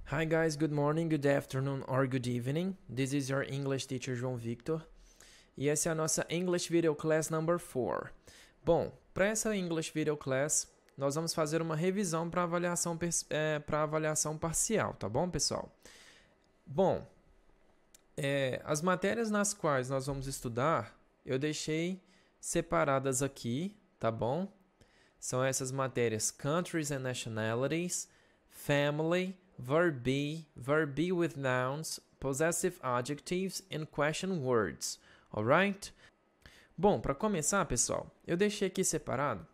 Hi guys, good morning, good afternoon or good evening. This is your English teacher João Victor. E essa é a nossa English Video Class number 4. Bom, para essa English Video Class, nós vamos fazer uma revisão para avaliação parcial, tá bom, pessoal? Bom, as matérias nas quais nós vamos estudar, eu deixei separadas aqui, tá bom? São essas matérias Countries and Nationalities, Family, Verb be with nouns, Possessive Adjectives and Question Words, alright? Bom, para começar, pessoal, eu deixei aqui separado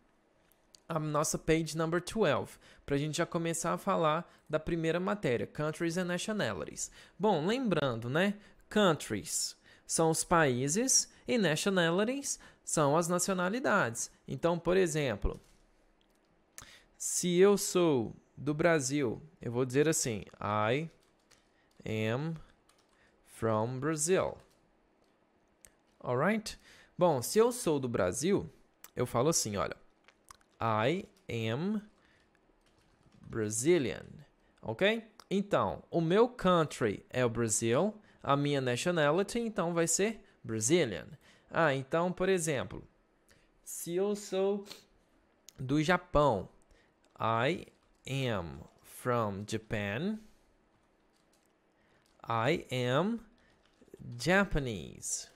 a nossa page number 12, para a gente já começar a falar da primeira matéria, Countries and Nationalities. Bom, lembrando, né? Countries são os países e nationalities são as nacionalidades. Então, por exemplo, se eu sou do Brasil, eu vou dizer assim, I am from Brazil. Alright? Bom, se eu sou do Brasil, eu falo assim, olha, I am Brazilian. Ok? Então, o meu country é o Brasil, a minha nationality, então, vai ser Brazilian. Então, por exemplo, se eu sou do Japão, I am from Japan. I am Japanese.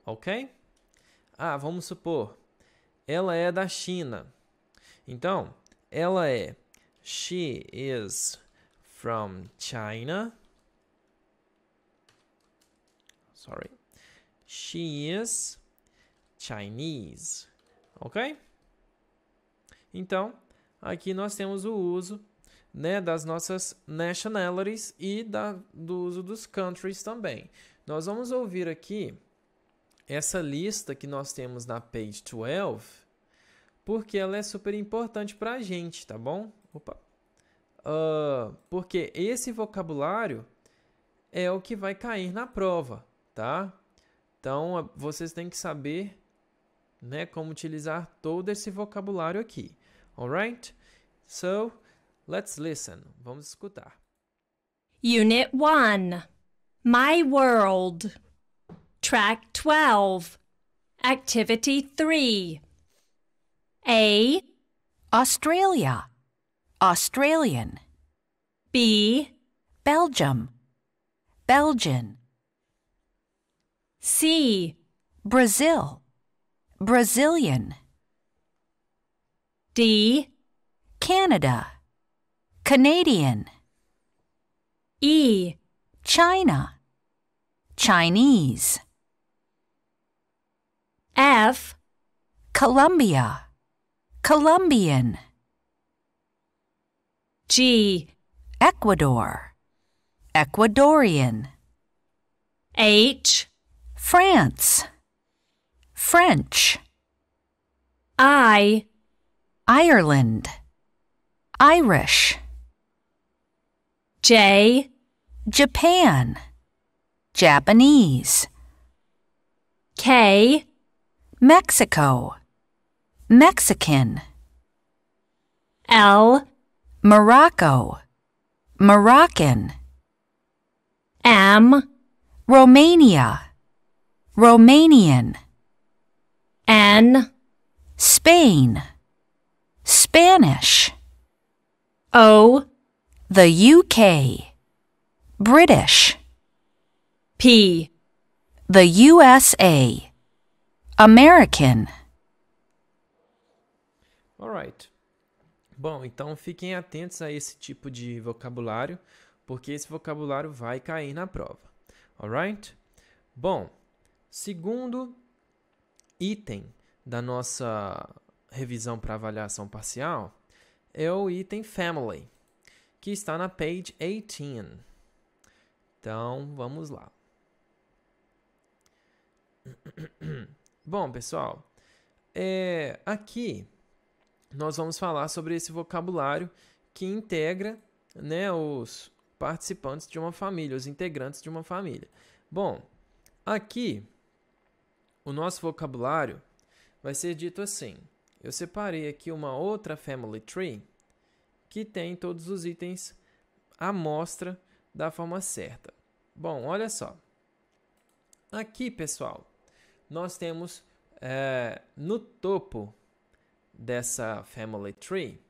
Ok? Vamos supor, ela é da China. Então, ela é she is from China. Sorry. She is Chinese. Ok? Então, aqui nós temos o uso, né, das nossas nationalities e do uso dos countries também. Nós vamos ouvir aqui essa lista que nós temos na page 12, porque ela é super importante para a gente, tá bom? Porque esse vocabulário é o que vai cair na prova, tá? Então, vocês têm que saber, né, como utilizar todo esse vocabulário aqui. Alright? So, let's listen. Vamos escutar. Unit 1. My World. Track 12. Activity 3. A. Australia, Australian. B. Belgium, Belgian. C. Brazil, Brazilian. D. Canada, Canadian. E. China, Chinese. F. Colombia, Colombian. G. Ecuador, Ecuadorian. H. France, French. I. Ireland, Irish. J. Japan, Japanese. K. Mexico, Mexican. L. Morocco, Moroccan. M. Romania, Romanian. N. Spain, Spanish. O. The UK, British. P. The USA, American. Alright. Bom, então fiquem atentos a esse tipo de vocabulário, porque esse vocabulário vai cair na prova. Alright? Bom, segundo item da nossa revisão para avaliação parcial é o item Family, que está na page 18. Então, vamos lá. Bom, pessoal, aqui nós vamos falar sobre esse vocabulário que integra, né, os participantes de uma família, os integrantes de uma família. Bom, aqui o nosso vocabulário vai ser dito assim. Eu separei aqui uma outra family tree que tem todos os itens a amostra da forma certa. Bom, olha só. Aqui, pessoal, nós temos no topo dessa family tree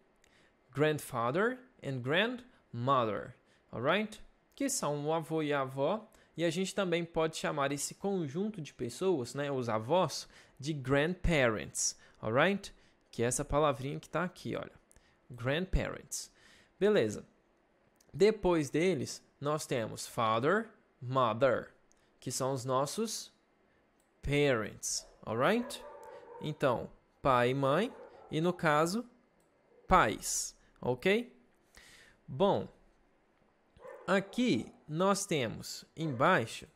grandfather and grandmother, alright? Que são o avô e a avó, e a gente também pode chamar esse conjunto de pessoas, né, os avós, de grandparents, alright? Que é essa palavrinha que está aqui, olha, grandparents. Beleza. Depois deles, nós temos father, mother, que são os nossos parents, alright? Então, pai e mãe, e no caso, pais, ok? Bom, aqui nós temos embaixo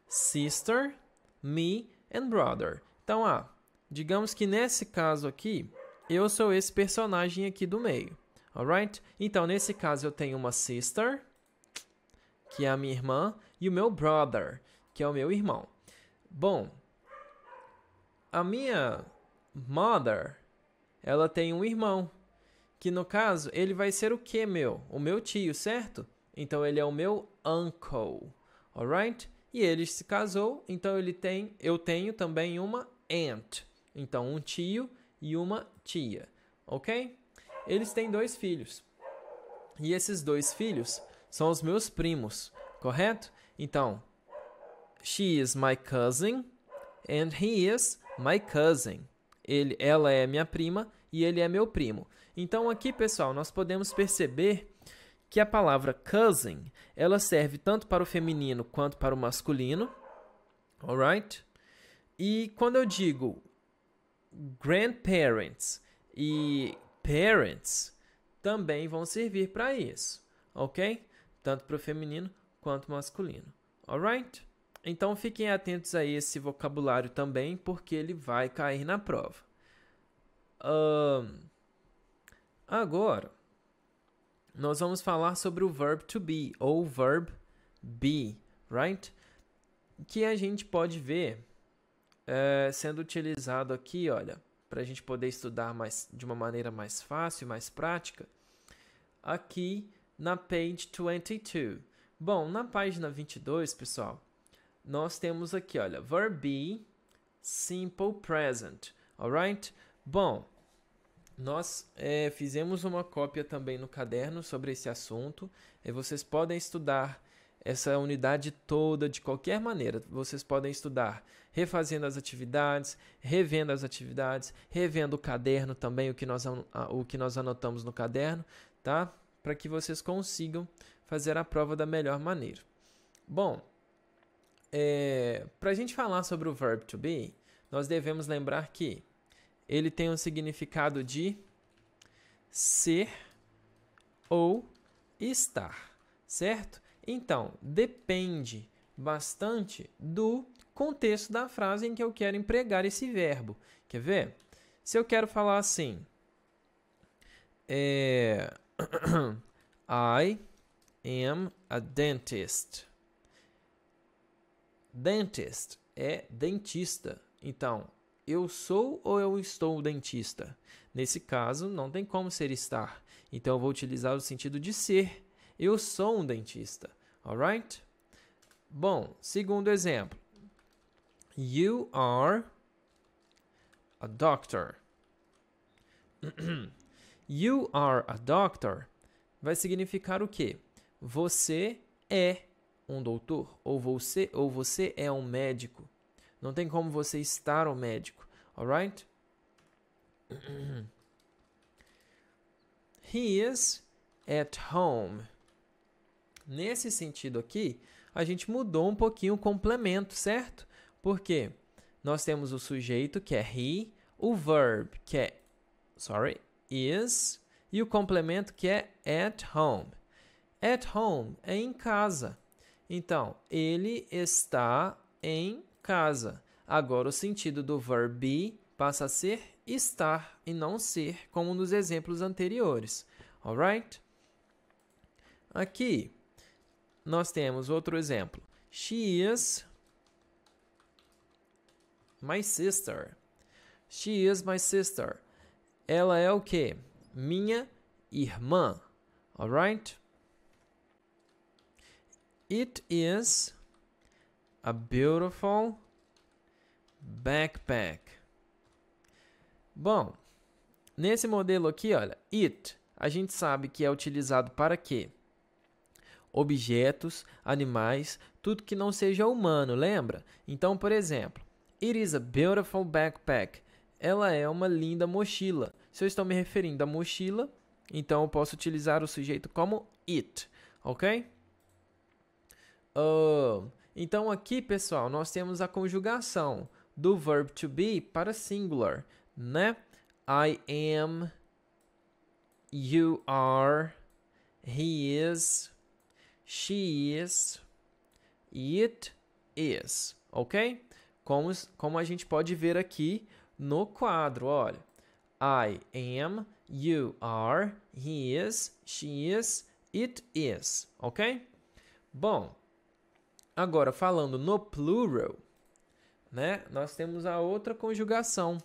sister, me and brother. Então, digamos que nesse caso aqui, eu sou esse personagem aqui do meio, alright? Então, nesse caso, eu tenho uma sister, que é a minha irmã, e o meu brother, que é o meu irmão. Bom, a minha mother, ela tem um irmão, que no caso, ele vai ser o que, meu? O meu tio, certo? Então, ele é o meu uncle, alright? E ele se casou, então eu tenho também uma aunt. Então, um tio e uma tia, ok? Eles têm 2 filhos. E esses 2 filhos são os meus primos, correto? Então, she is my cousin and he is my cousin. Ela é minha prima e ele é meu primo. Então aqui, pessoal, nós podemos perceber que a palavra cousin, ela serve tanto para o feminino quanto para o masculino, alright? E quando eu digo grandparents e parents, também vão servir para isso, ok? Tanto para o feminino quanto o masculino, alright? Então fiquem atentos a esse vocabulário também, porque ele vai cair na prova. Agora, nós vamos falar sobre o verb to be, ou verb be, right? Que a gente pode ver sendo utilizado aqui, olha, para a gente poder estudar de uma maneira mais fácil, mais prática, aqui na page 22. Bom, na página 22, pessoal, nós temos aqui, olha, verb be, simple present, alright? Bom, nós fizemos uma cópia também no caderno sobre esse assunto, e vocês podem estudar essa unidade toda de qualquer maneira. Vocês podem estudar refazendo as atividades, revendo as atividades, revendo o caderno também, o que nós anotamos no caderno, tá? Para que vocês consigam fazer a prova da melhor maneira. Bom, para a gente falar sobre o verb to be, nós devemos lembrar que ele tem um significado de ser ou estar, certo? Então, depende bastante do contexto da frase em que eu quero empregar esse verbo. Quer ver? Se eu quero falar assim, I am a dentist. Dentist é dentista. Então, eu sou ou eu estou dentista? Nesse caso, não tem como ser estar. Então, eu vou utilizar o sentido de ser. Eu sou um dentista. Alright? Bom, segundo exemplo. You are a doctor. You are a doctor vai significar o quê? Você é um doutor, ou você é um médico. Não tem como você estar um médico, alright? He is at home. Nesse sentido aqui, a gente mudou um pouquinho o complemento, certo? Porque nós temos o sujeito, que é he, o verb, que é, is, e o complemento, que é at home. At home é em casa. Então, ele está em casa. Agora, o sentido do verb be passa a ser estar e não ser, como nos exemplos anteriores. Alright? Aqui, nós temos outro exemplo. She is my sister. She is my sister. Ela é o quê? Minha irmã. Alright? It is a beautiful backpack. Bom, nesse modelo aqui, olha, it, a gente sabe que é utilizado para quê? Objetos, animais, tudo que não seja humano, lembra? Então, por exemplo, it is a beautiful backpack. Ela é uma linda mochila. Se eu estou me referindo à mochila, então eu posso utilizar o sujeito como it, ok? Então aqui, pessoal, nós temos a conjugação do verb to be para singular, né? I am, you are, he is, she is, it is, ok? Como a gente pode ver aqui no quadro, olha. I am, you are, he is, she is, it is, ok? Bom, agora falando no plural, né? Nós temos a outra conjugação,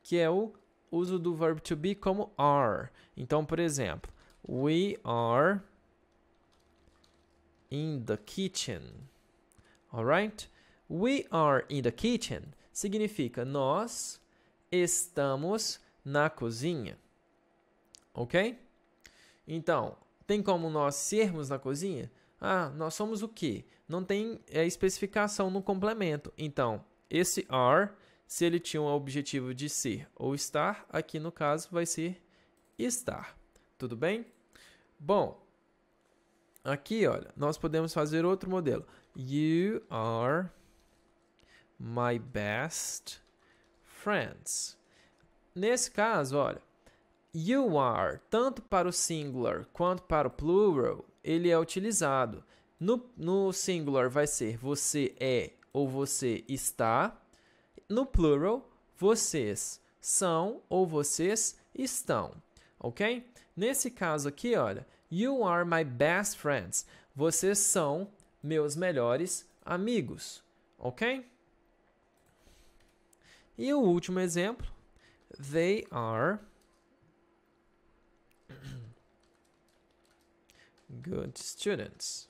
que é o uso do verb to be como are. Então, por exemplo, we are in the kitchen. Alright? We are in the kitchen significa nós estamos na cozinha. Ok? Então, tem como nós sermos na cozinha? Ah, nós somos o quê? Não tem especificação no complemento. Então, esse are, se ele tinha o objetivo de ser ou estar, aqui no caso vai ser estar. Tudo bem? Bom, aqui, olha, nós podemos fazer outro modelo. You are my best friends. Nesse caso, olha, you are, tanto para o singular quanto para o plural, ele é utilizado. No singular vai ser você é ou você está. No plural, vocês são ou vocês estão. Ok? Nesse caso aqui, olha, you are my best friends. Vocês são meus melhores amigos. Ok? E o último exemplo, they are good students.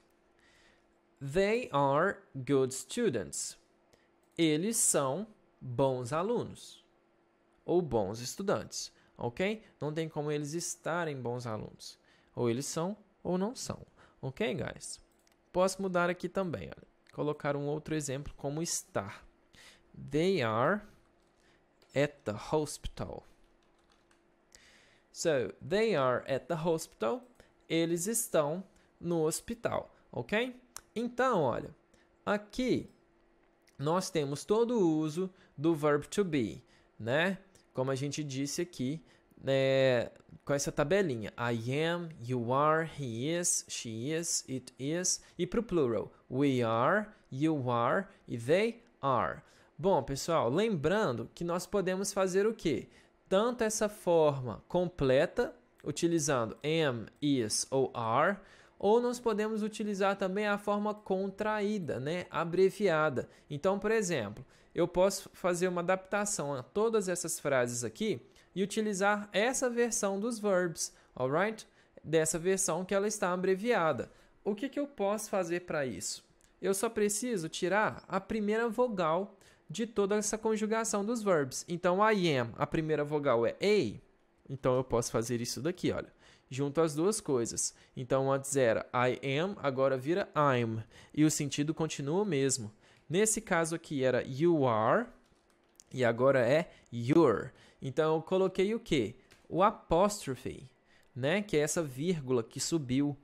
They are good students. Eles são bons alunos ou bons estudantes, ok? Não tem como eles estarem bons alunos. Ou eles são ou não são, ok, guys? Posso mudar aqui também, olha. Colocar um outro exemplo como estar. They are at the hospital. So, they are at the hospital. Eles estão no hospital, ok? Então, olha, aqui nós temos todo o uso do verb to be, né? Como a gente disse aqui, com essa tabelinha. I am, you are, he is, she is, it is. E para o plural, we are, you are e they are. Bom, pessoal, lembrando que nós podemos fazer o quê? Tanto essa forma completa, utilizando am, is ou are, ou nós podemos utilizar também a forma contraída, né? Abreviada. Então, por exemplo, eu posso fazer uma adaptação a todas essas frases aqui e utilizar essa versão dos verbs, alright? Dessa versão que ela está abreviada. O que eu posso fazer para isso? Eu só preciso tirar a primeira vogal de toda essa conjugação dos verbs. Então, I am, a primeira vogal é A. Então, eu posso fazer isso daqui, olha. Junto as duas coisas. Então, antes era I am, agora vira I'm. E o sentido continua o mesmo. Nesse caso aqui era you are e agora é your. Então, eu coloquei o quê? O apóstrofe, né? Que é essa vírgula que subiu.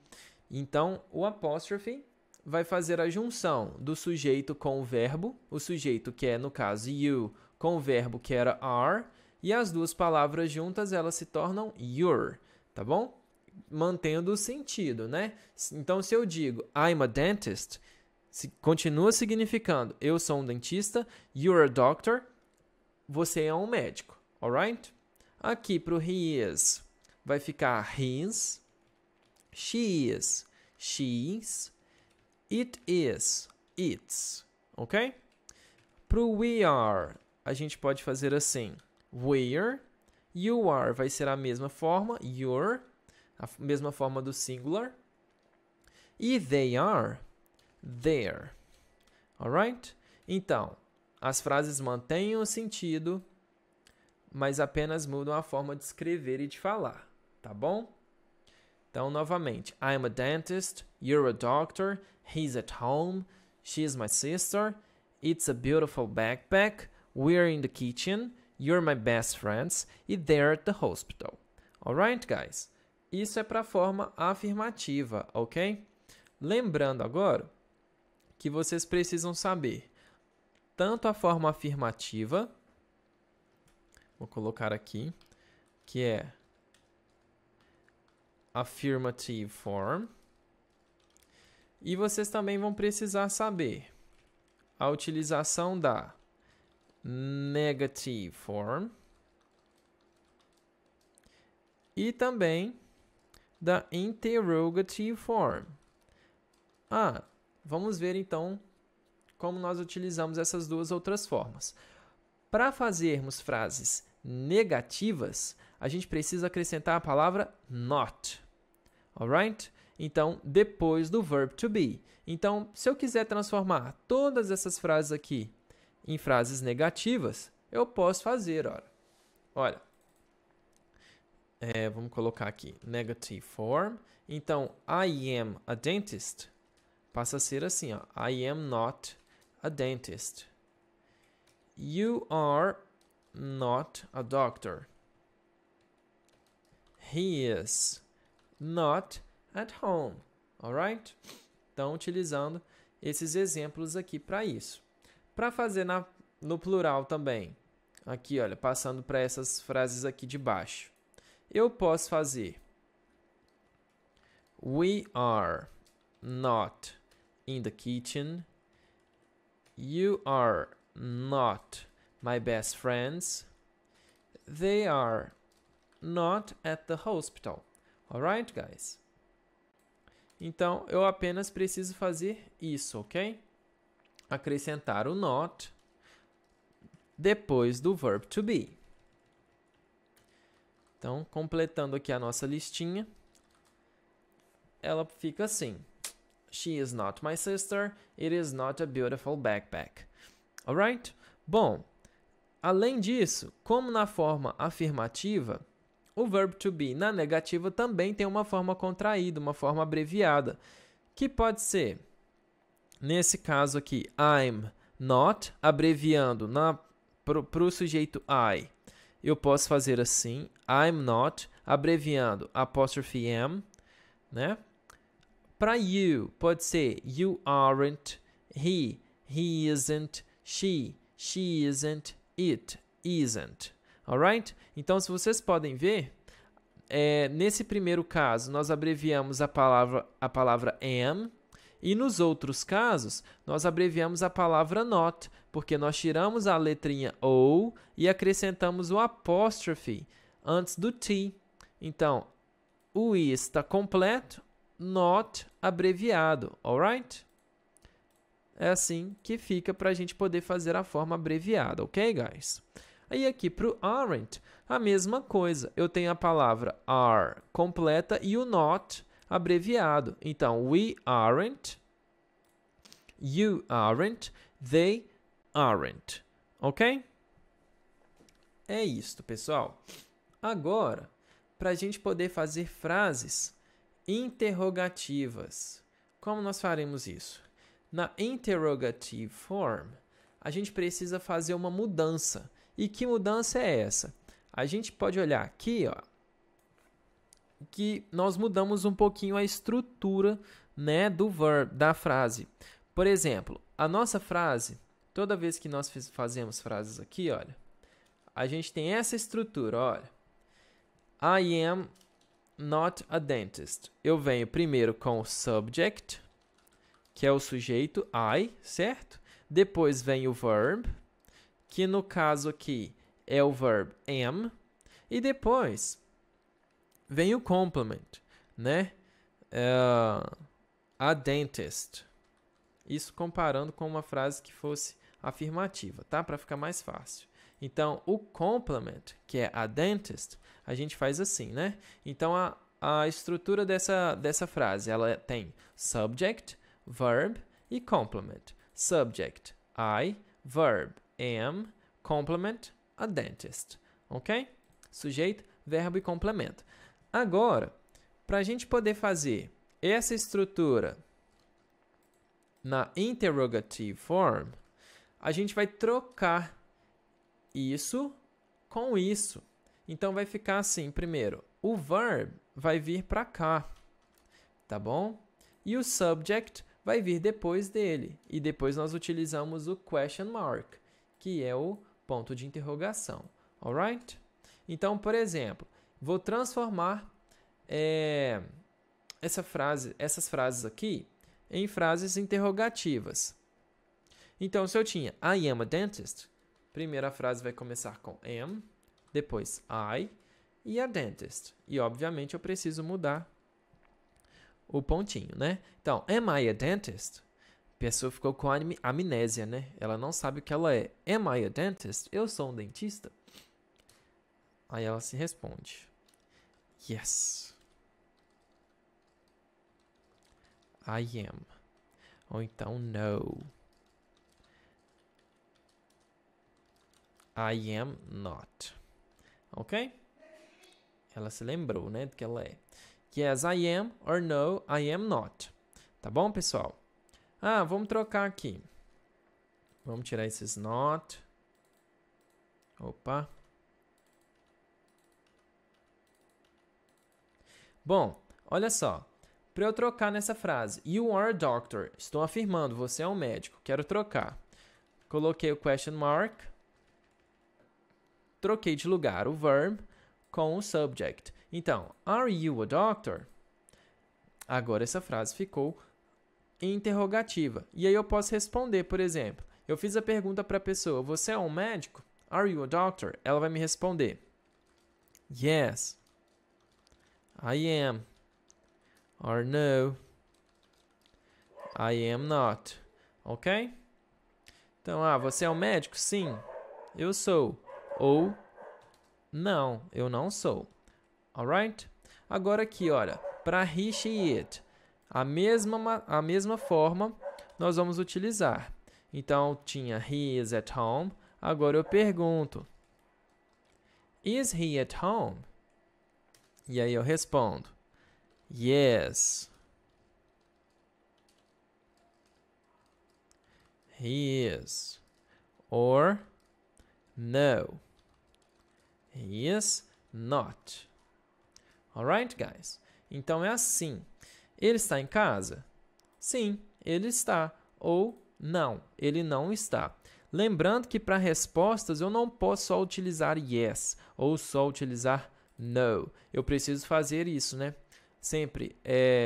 Então, o apóstrofe vai fazer a junção do sujeito com o verbo, o sujeito que é, no caso, you, com o verbo que era are, e as duas palavras juntas, elas se tornam your, tá bom? Mantendo o sentido, né? Então, se eu digo I'm a dentist, continua significando eu sou um dentista, you're a doctor, você é um médico, alright? Aqui para o he is, vai ficar his, she is, she's, it is, it's, ok? Para o we are, a gente pode fazer assim, we're, you are vai ser a mesma forma, your, a mesma forma do singular, e they are there. Alright? Então, as frases mantêm o sentido, mas apenas mudam a forma de escrever e de falar, tá bom? Então, novamente, I'm a dentist, you're a doctor, he's at home, she's my sister, it's a beautiful backpack, we're in the kitchen, you're my best friends, e they're at the hospital. Alright, guys? Isso é para a forma afirmativa, ok? Lembrando agora que vocês precisam saber tanto a forma afirmativa, vou colocar aqui, que é affirmative form, e vocês também vão precisar saber a utilização da negative form e também da interrogative form. Vamos ver então como nós utilizamos essas duas outras formas. Para fazermos frases negativas, a gente precisa acrescentar a palavra not. Alright? Então, depois do verb to be. Então, se eu quiser transformar todas essas frases aqui em frases negativas, eu posso fazer, olha. Vamos colocar aqui, negative form. Então, I am a dentist passa a ser assim, ó. I am not a dentist. You are not a doctor. He is not at home. Alright? Então, utilizando esses exemplos aqui para isso. Para fazer no plural também, aqui, olha, passando para essas frases aqui de baixo, eu posso fazer We are not in the kitchen. You are not my best friends. They are not at the hospital. Alright, guys? Então, eu apenas preciso fazer isso, ok? Acrescentar o not depois do verb to be. Então, completando aqui a nossa listinha, ela fica assim. She is not my sister. It is not a beautiful backpack. Alright? Bom, além disso, como na forma afirmativa, o verb to be na negativa também tem uma forma contraída, uma forma abreviada, que pode ser, nesse caso aqui, I'm not, abreviando para o sujeito I. Eu posso fazer assim, I'm not, abreviando apóstrofe am, né? Para you, pode ser you aren't, he isn't, she isn't, it isn't. Alright? Então, se vocês podem ver, nesse primeiro caso, nós abreviamos a palavra am, e nos outros casos, nós abreviamos a palavra not, porque nós tiramos a letrinha O e acrescentamos o apóstrofe antes do T. Então, o I está completo, not abreviado, alright? É assim que fica para a gente poder fazer a forma abreviada, ok, guys? Aí aqui para o aren't, a mesma coisa. Eu tenho a palavra are completa e o not abreviado. Então, we aren't, you aren't, they aren't. Ok? É isto, pessoal. Agora, para a gente poder fazer frases interrogativas, como nós faremos isso? Na interrogative form, a gente precisa fazer uma mudança. E que mudança é essa? A gente pode olhar aqui, ó, que nós mudamos um pouquinho a estrutura, né, do verb, da frase. Por exemplo, a nossa frase, toda vez que nós fazemos frases aqui, olha, a gente tem essa estrutura, olha. I am not a dentist. Eu venho primeiro com o subject, que é o sujeito I, certo? Depois vem o verb, que no caso aqui é o verb am, e depois vem o complement, né? A dentist. Isso comparando com uma frase que fosse afirmativa, tá? Para ficar mais fácil. Então, o complement, que é a dentist, a gente faz assim, né? Então, a estrutura dessa frase, ela tem subject, verb E complement. Subject, I. Verb, am. Complement, a dentist. Ok? Sujeito, verbo e complemento. Agora, para a gente poder fazer essa estrutura na interrogative form, a gente vai trocar isso com isso. Então, vai ficar assim, primeiro, o verb vai vir para cá, tá bom? E o subject vai vir depois dele. E depois nós utilizamos o question mark, que é o ponto de interrogação. Alright? Então, por exemplo, vou transformar essas frases aqui em frases interrogativas. Então, se eu tinha I am a dentist, primeira frase vai começar com am, depois I e a dentist. E, obviamente, eu preciso mudar o pontinho, né? Então, am I a dentist? A pessoa ficou com amnésia, né? Ela não sabe o que ela é. Am I a dentist? Eu sou um dentista? Aí ela se responde. Yes. I am. Ou então, no. I am not. Ok? Ela se lembrou, né, do que ela é. Yes, I am, or no, I am not. Tá bom, pessoal? Ah, vamos trocar aqui. Vamos tirar esses not. Opa. Bom, olha só. Para eu trocar nessa frase, you are a doctor. Estou afirmando, você é um médico. Quero trocar. Coloquei o question mark. Troquei de lugar o verb com o subject. Então, are you a doctor? Agora essa frase ficou interrogativa. E aí eu posso responder, por exemplo, eu fiz a pergunta para a pessoa, você é um médico? Are you a doctor? Ela vai me responder, yes, I am. Or no, I am not. Ok? Então, você é um médico? Sim, eu sou. Ou, não, eu não sou. Alright? Agora aqui, olha, para he, she, it, a mesma forma nós vamos utilizar. Então, tinha he is at home. Agora eu pergunto, is he at home? E aí eu respondo, yes, he is. Or, no, he is not. Alright, guys? Então é assim. Ele está em casa? Sim, ele está. Ou não, ele não está. Lembrando que para respostas eu não posso só utilizar yes ou só utilizar no. Eu preciso fazer isso, né? Sempre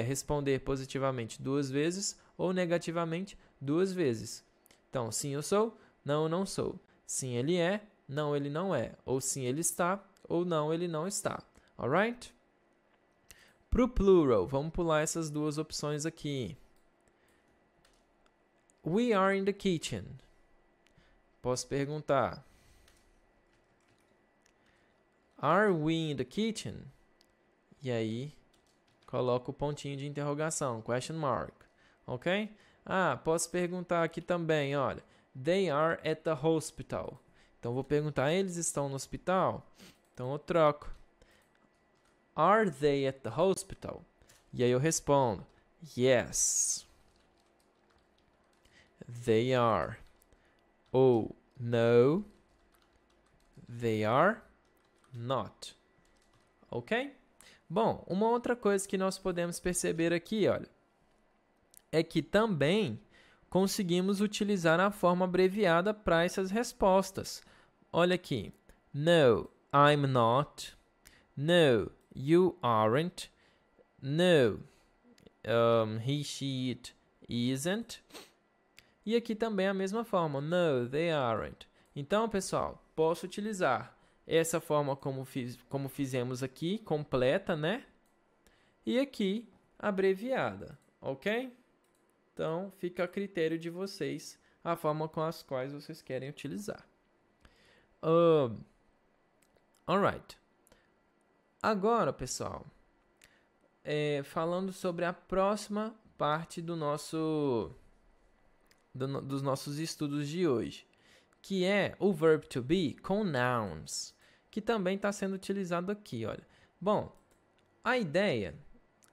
responder positivamente 2 vezes ou negativamente 2 vezes. Então, sim, eu sou, não, eu não sou. Sim, ele é, não, ele não é. Ou sim, ele está, ou não, ele não está. Alright? Para o plural, vamos pular essas 2 opções aqui. We are in the kitchen. Posso perguntar. Are we in the kitchen? E aí, coloco o pontinho de interrogação, question mark. Ok? Posso perguntar aqui também, olha. They are at the hospital. Então, vou perguntar, eles estão no hospital? Então, eu troco. Are they at the hospital? E aí eu respondo, yes, they are. Ou, no, they are not. Ok? Bom, uma outra coisa que nós podemos perceber aqui, olha, é que também conseguimos utilizar a forma abreviada para essas respostas. Olha aqui, no, I'm not. No, you aren't. No, he, she, it isn't. E aqui também a mesma forma. No, they aren't. Então, pessoal, posso utilizar essa forma como fizemos aqui, completa, né? E aqui, abreviada, ok? Então, fica a critério de vocês a forma com as quais vocês querem utilizar. Alright. Agora, pessoal, falando sobre a próxima parte do nosso dos nossos estudos de hoje, que é o verb to be com nouns, que também está sendo utilizado aqui, olha. Bom, a ideia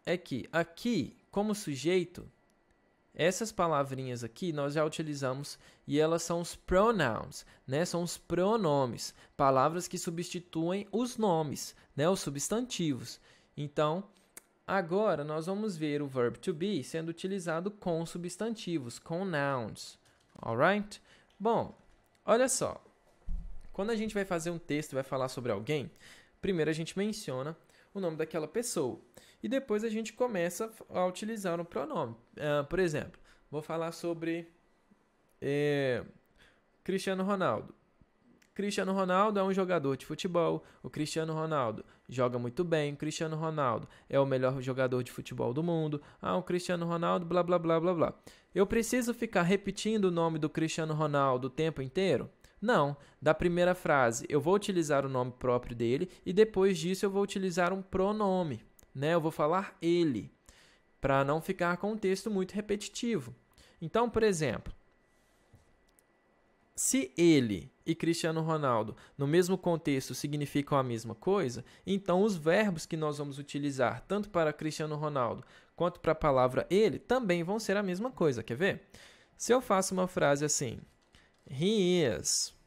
é que aqui, como sujeito, essas palavrinhas aqui nós já utilizamos e elas são os pronouns, né? São os pronomes, palavras que substituem os nomes, né? Os substantivos. Então, agora nós vamos ver o verb to be sendo utilizado com substantivos, com nouns, alright? Bom, olha só, quando a gente vai fazer um texto, vai falar sobre alguém, primeiro a gente menciona o nome daquela pessoa. E depois a gente começa a utilizar um pronome. Por exemplo, vou falar sobre Cristiano Ronaldo. Cristiano Ronaldo é um jogador de futebol. O Cristiano Ronaldo joga muito bem. O Cristiano Ronaldo é o melhor jogador de futebol do mundo. O Cristiano Ronaldo, blá, blá, blá, blá, blá. Eu preciso ficar repetindo o nome do Cristiano Ronaldo o tempo inteiro? Não. Da primeira frase, eu vou utilizar o nome próprio dele e depois disso eu vou utilizar um pronome, né? Eu vou falar ele, para não ficar com um texto muito repetitivo. Então, por exemplo, se ele e Cristiano Ronaldo no mesmo contexto significam a mesma coisa, então os verbos que nós vamos utilizar tanto para Cristiano Ronaldo quanto para a palavra ele também vão ser a mesma coisa. Quer ver? Se eu faço uma frase assim: He is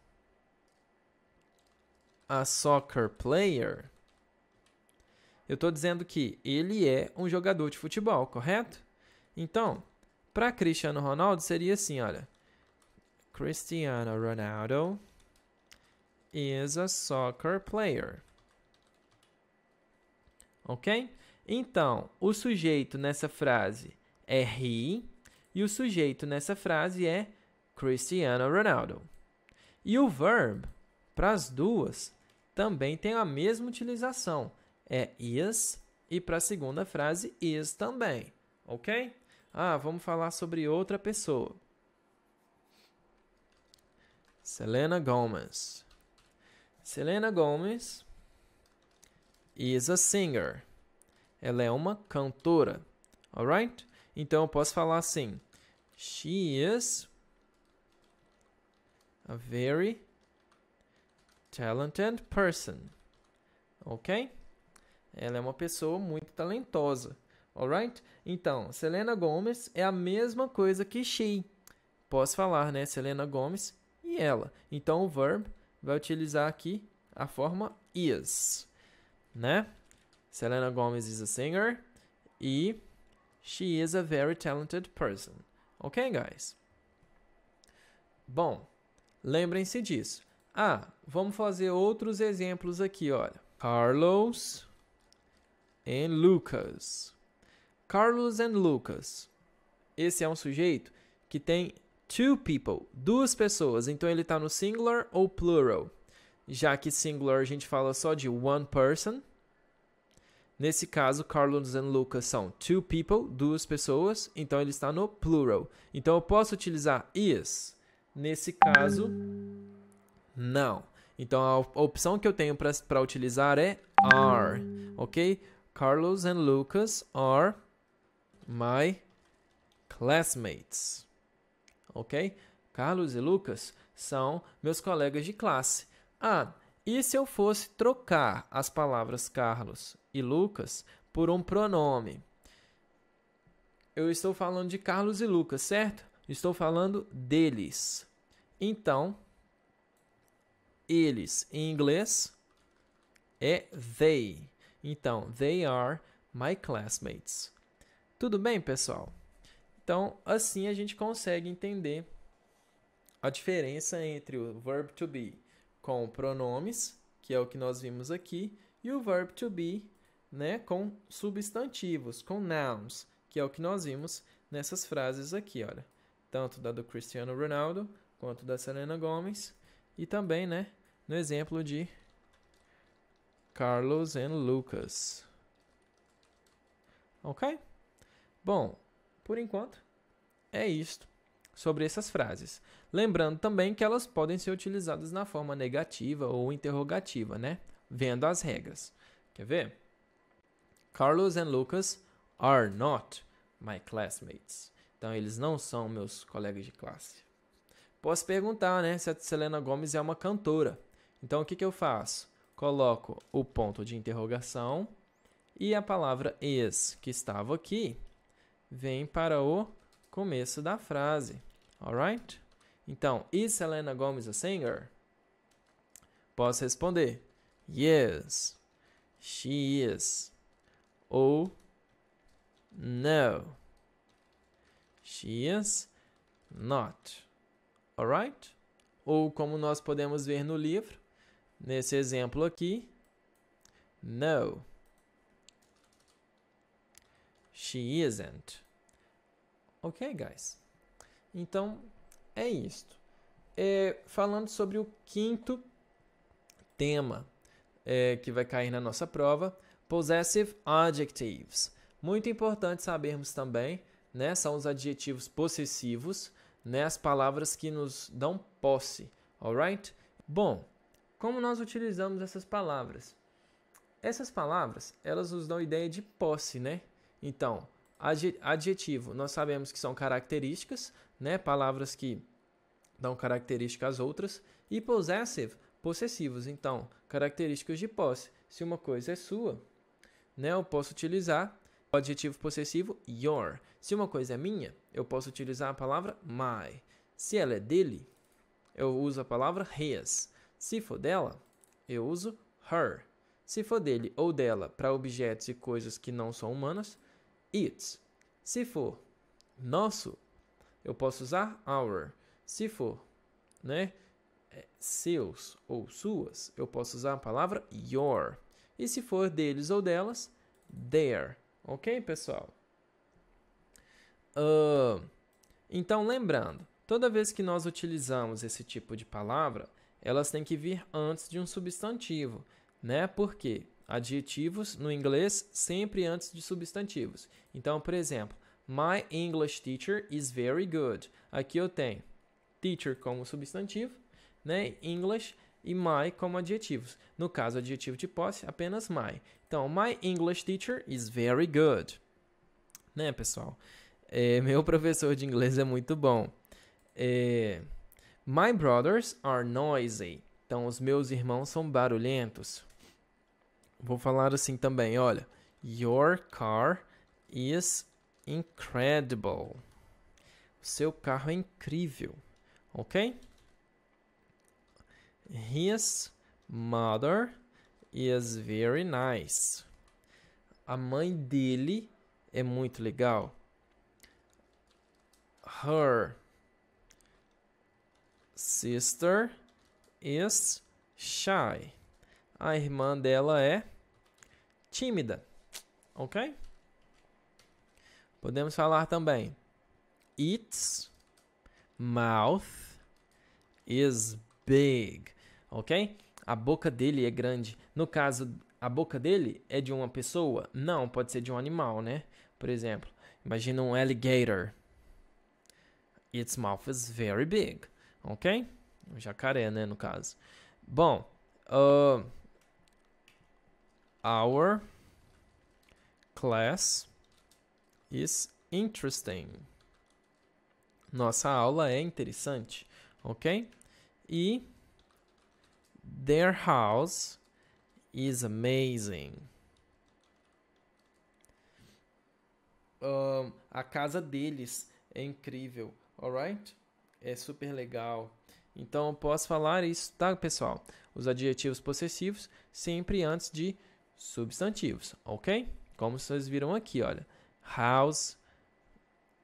a soccer player. Eu estou dizendo que ele é um jogador de futebol, correto? Então, para Cristiano Ronaldo seria assim, olha. Cristiano Ronaldo is a soccer player. Ok? Então, o sujeito nessa frase é he e o sujeito nessa frase é Cristiano Ronaldo. E o verb, para as duas, também tem a mesma utilização. É is e para a segunda frase is também. Ok? Vamos falar sobre outra pessoa. Selena Gomez. Selena Gomez is a singer. Ela é uma cantora. Alright? Então eu posso falar assim: She is a very talented person. Ok? Ela é uma pessoa muito talentosa. Alright? Então, Selena Gomez é a mesma coisa que she. Posso falar, né? Selena Gomez e ela. Então, o verb vai utilizar aqui a forma is, né? Selena Gomez is a singer e she is a very talented person. Ok, guys? Bom, lembrem-se disso. Vamos fazer outros exemplos aqui, olha. Carlos and Lucas. Carlos and Lucas. Esse é um sujeito que tem two people, duas pessoas. Então ele está no singular ou plural. Já que singular a gente fala só de one person. Nesse caso, Carlos and Lucas são two people, duas pessoas. Então ele está no plural. Então eu posso utilizar is. Nesse caso, não. Então a opção que eu tenho para utilizar é are. Ok? Carlos and Lucas are my classmates. Ok? Carlos e Lucas são meus colegas de classe. E se eu fosse trocar as palavras Carlos e Lucas por um pronome? Eu estou falando de Carlos e Lucas, certo? Estou falando deles. Então, eles em inglês é they. Então, they are my classmates. Tudo bem, pessoal? Então, assim a gente consegue entender a diferença entre o verb to be com pronomes, que é o que nós vimos aqui, e o verb to be, né, com substantivos, com nouns, que é o que nós vimos nessas frases aqui, olha. Tanto da do Cristiano Ronaldo, quanto da Selena Gomez, e também, né, no exemplo de Carlos and Lucas. Ok? Bom, por enquanto, é isto sobre essas frases. Lembrando também que elas podem ser utilizadas na forma negativa ou interrogativa, né? Vendo as regras. Quer ver? Carlos and Lucas are not my classmates. Então, eles não são meus colegas de classe. Posso perguntar, né, se a Selena Gomez é uma cantora. Então, o que que eu faço? Coloco o ponto de interrogação e a palavra is, que estava aqui, vem para o começo da frase. Alright? Então, is Selena Gomez a singer? Posso responder, yes, she is. Ou, no, she is not. Alright? Ou como nós podemos ver no livro, nesse exemplo aqui, no, she isn't. Ok, guys? Então, é isto. Falando sobre o quinto tema que vai cair na nossa prova, possessive adjectives. Muito importante sabermos também, né, são os adjetivos possessivos, né, as palavras que nos dão posse, alright? Bom, como nós utilizamos essas palavras? Essas palavras, elas nos dão ideia de posse, né? Então, adjetivo, nós sabemos que são características, né, palavras que dão característica às outras, e possessive, possessivos, então, características de posse. Se uma coisa é sua, né, eu posso utilizar o adjetivo possessivo your. Se uma coisa é minha, eu posso utilizar a palavra my. Se ela é dele, eu uso a palavra his. Se for dela, eu uso her. Se for dele ou dela para objetos e coisas que não são humanas, its. Se for nosso, eu posso usar our. Se for, né, seus ou suas, eu posso usar a palavra your. E se for deles ou delas, their. Ok, pessoal? Então, lembrando, toda vez que nós utilizamos esse tipo de palavra, elas têm que vir antes de um substantivo, né? Porque adjetivos no inglês sempre antes de substantivos. Então, por exemplo, my English teacher is very good. Aqui eu tenho teacher como substantivo, né? English e my como adjetivos. No caso, adjetivo de posse, apenas my. Então, my English teacher is very good. Né, pessoal? Meu professor de inglês é muito bom. My brothers are noisy. Então, os meus irmãos são barulhentos. Vou falar assim também, olha. Your car is incredible. O seu carro é incrível. Ok? His mother is very nice. A mãe dele é muito legal. Her sister is shy. A irmã dela é tímida. Ok? Podemos falar também. Its mouth is big. Ok? A boca dele é grande. No caso, a boca dele é de uma pessoa? Não, pode ser de um animal, né? Por exemplo, imagina um alligator. Its mouth is very big. Ok? Um jacaré, né, no caso. Bom, our class is interesting. Nossa aula é interessante. Ok? E their house is amazing. A casa deles é incrível, alright? É super legal. Então, eu posso falar isso, tá, pessoal? Os adjetivos possessivos sempre antes de substantivos, ok? Como vocês viram aqui, olha. House,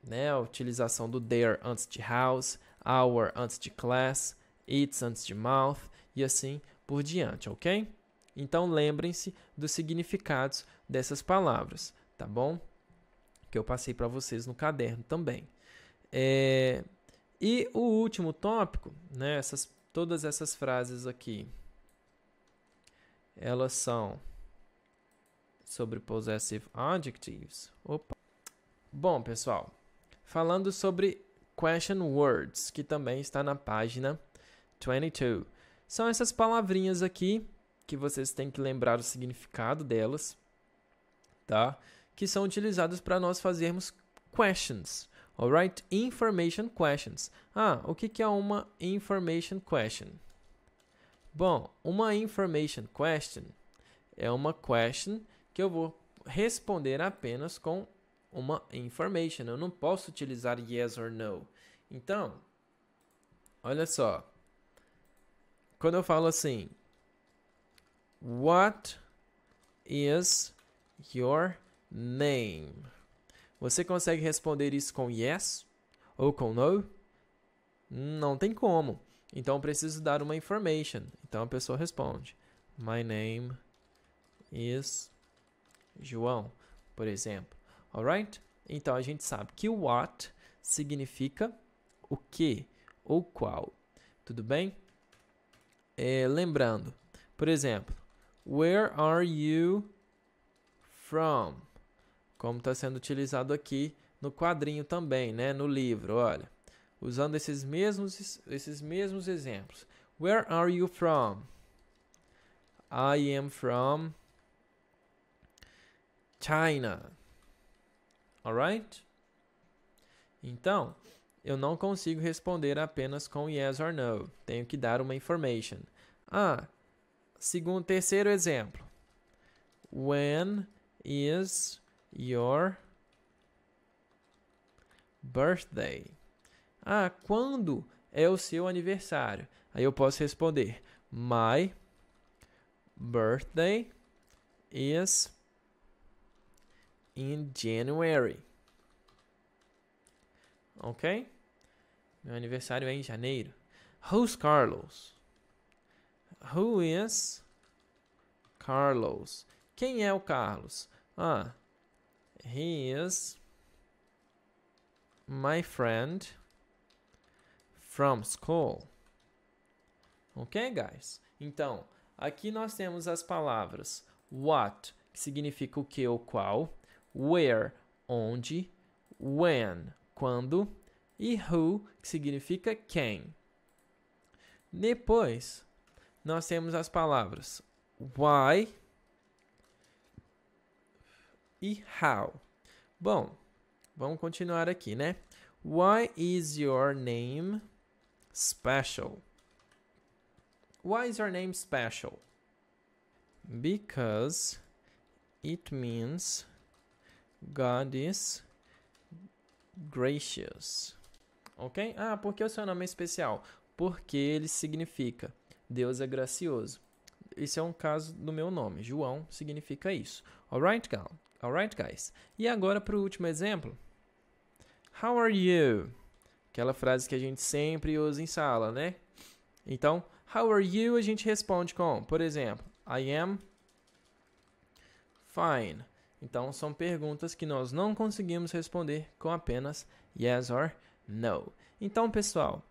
né? A utilização do their antes de house, our antes de class, its antes de mouth e assim por diante, ok? Então, lembrem-se dos significados dessas palavras, tá bom? Que eu passei para vocês no caderno também. E o último tópico, né? Todas essas frases aqui, elas são sobre possessive adjectives. Opa. Bom, pessoal, falando sobre question words, que também está na página 22. São essas palavrinhas aqui que vocês têm que lembrar o significado delas, tá? Que são utilizadas para nós fazermos questions, Alright? Information questions. O que é uma information question? Bom, uma information question é uma question que eu vou responder apenas com uma information. Eu não posso utilizar yes or no. Então, olha só. Quando eu falo assim, what is your name? Você consegue responder isso com yes ou com no? Não tem como. Então eu preciso dar uma information. Então a pessoa responde: My name is João, por exemplo. Alright? Então a gente sabe que o what significa o que ou qual. Tudo bem? Lembrando, por exemplo, where are you from? Como está sendo utilizado aqui no quadrinho também, né? No livro, olha. Usando esses mesmos exemplos. Where are you from? I am from China. Alright? Então, eu não consigo responder apenas com yes or no. Tenho que dar uma information. Terceiro exemplo. When is your birthday? Quando é o seu aniversário? Aí eu posso responder: My birthday is in January. Ok? Meu aniversário é em janeiro. Who's Carlos? Who is Carlos? Quem é o Carlos? He is my friend from school. Ok, guys? Então, aqui nós temos as palavras what, que significa o que ou qual, where, onde, when, quando, e who, que significa quem. Depois, nós temos as palavras why e how. Bom, vamos continuar aqui, né? Why is your name special? Why is your name special? Because it means God is gracious. Ok? Por que o seu nome é especial? Porque ele significa Deus é gracioso. Esse é um caso do meu nome. João significa isso. Alright, guys? E agora para o último exemplo. How are you? Aquela frase que a gente sempre usa em sala, né? Então, how are you? A gente responde com, por exemplo, I am fine. Então, são perguntas que nós não conseguimos responder com apenas yes or no. Então, pessoal,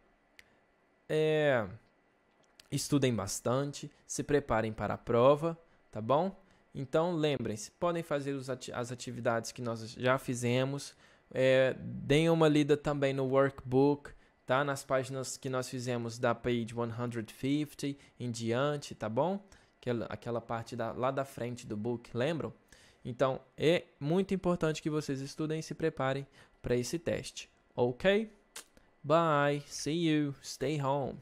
estudem bastante, se preparem para a prova, tá bom? Então, lembrem-se, podem fazer as atividades que nós já fizemos. Deem uma lida também no workbook, tá? Nas páginas que nós fizemos da page 150 em diante, tá bom? Aquela parte lá da frente do book, lembram? Então, é muito importante que vocês estudem e se preparem para esse teste, ok? Bye, see you, stay home.